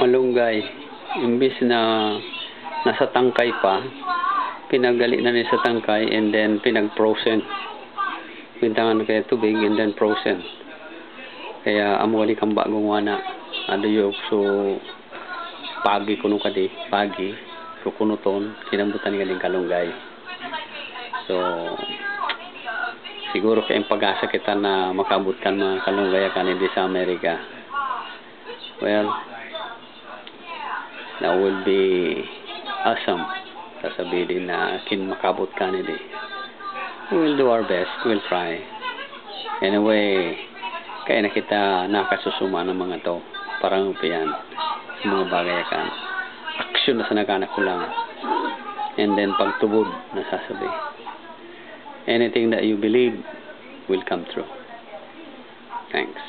malunggay. Imbis na nasa tangkay pa, pinagali na niya sa tangkay and then pinag-frozen. Bintangan kaya tubig and then frozen. Kaya amuali kang bagong wana. Ado yung so pagi kuno kadi, pagi so kuno ton kinambutan ni kalunggay. So siguro kayong pag-asa kita na makabot kan mga kalunggay kanindi sa Amerika. Well, that will be awesome. Sasabihin na kin makabot kanindi. We'll do our best. We'll try. Anyway, kaya na kita nakasusuma ng mga to. Parang upian. Sa mga bagay kan. Aksyon na sa naganak ko lang. And then pagtubod na sasabi. Anything that you believe will come true. Thanks.